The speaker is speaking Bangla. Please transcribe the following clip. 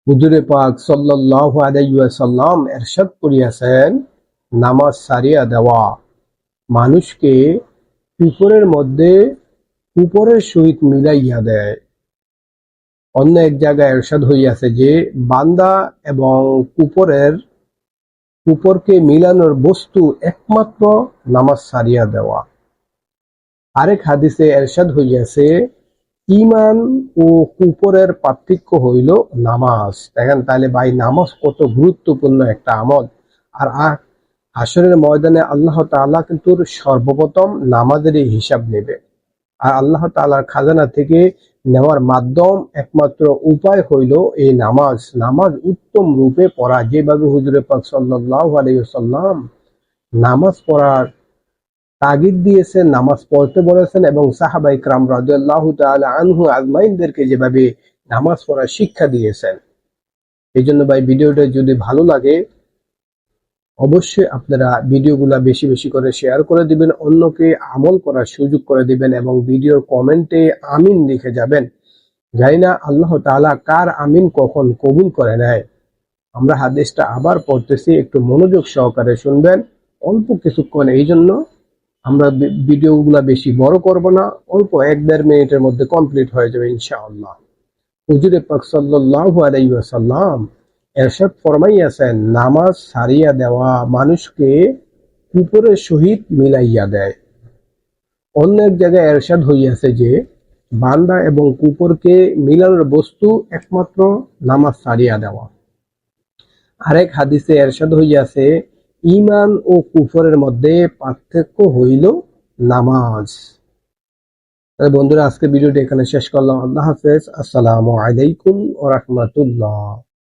হুজুরে পাক সাল্লাল্লাহু আলাইহি ওয়াসাল্লাম ইরশাদ করিয়াছেন, নামাজ সারিয়া দেওয়া মানুষকে কুপুরের মধ্যে কুপুরের সহিত মিলাইয়া দেয়। অন্য এক জায়গায় ইরশাদ হইয়াছে যে বান্দা এবং কুপুরকে মিলানোর বস্তু একমাত্র নামাজ সারিয়া দেওয়া। আরেক হাদিসে ইরশাদ হইয়াছে, ঈমান ও কুফরের পার্থক্য হইল নামাজ। দেখেন তাহলে ভাই, নামাজ কত গুরুত্বপূর্ণ একটা আমল। আর হাশরের ময়দানে আল্লাহ তাআলা কিন্তু সর্বপ্রথম নামাজেরই হিসাব নেবে। আর আল্লাহ তাআলার খাজানা থেকে নেওয়ার মাধ্যম একমাত্র উপায় হইল এই নামাজ। নামাজ উত্তম রূপে পড়া, যেভাবে হুজুরে পাক সাল্লাল্লাহু আলাইহি ওয়াসাল্লাম নামাজ পড়ার তাগিদ দিয়েছেন, নামাজ পড়তে বলেছেন, এবং সাহাবায়ে কেরাম রাদিয়াল্লাহু তাআলা আনহু আজমাইনদেরকে যেভাবে নামাজ পড়ার শিক্ষা দিয়েছেন। এই জন্য ভাই, ভিডিওটা যদি ভালো লাগে অবশ্যই আপনারা ভিডিওগুলা বেশি বেশি করে শেয়ার করে দিবেন, অন্যকে আমল করার সুযোগ করে দিবেন, এবং ভিডিওর কমেন্টে আমিন লিখে যাবেন। জানি না আল্লাহ তাআলা কার আমিন কখন কবুল করে নেয়। আমরা হাদিসটা আবার পড়তেছি, একটু মনোযোগ সহকারে শুনবেন অল্প কিছুক্ষণ। এই জন্য আমরা ভিডিওগুলা বেশি বড় করব না, অল্প 1-1.5 মিনিটের মধ্যে কমপ্লিট হয়ে যাবে ইনশাআল্লাহ। হুজুরে পাক সাল্লাল্লাহু আলাইহি ওয়াসাল্লাম ইরশাদ ফরমাইয়াছেন, নামাজ সারিয়া দেওয়া মানুষকে কুপুরের সহিত মিলাইয়া দেয়। অন্য এক জায়গায় ইরশাদ হইয়াছে যে বান্দা এবং কুপুরকে মিলানোর বস্তু একমাত্র নামাজ সারিয়া দেওয়া। আরেক হাদিসে ইরশাদ হইয়াছে, ঈমান ও কুফরের মধ্যে পার্থক্য হইল নামাজ। তাহলে বন্ধুরা, আজকে ভিডিওটি এখানে শেষ করলাম। আল্লাহ হাফেজ। আসসালামু আলাইকুম ওয়া রাহমাতুল্লাহ।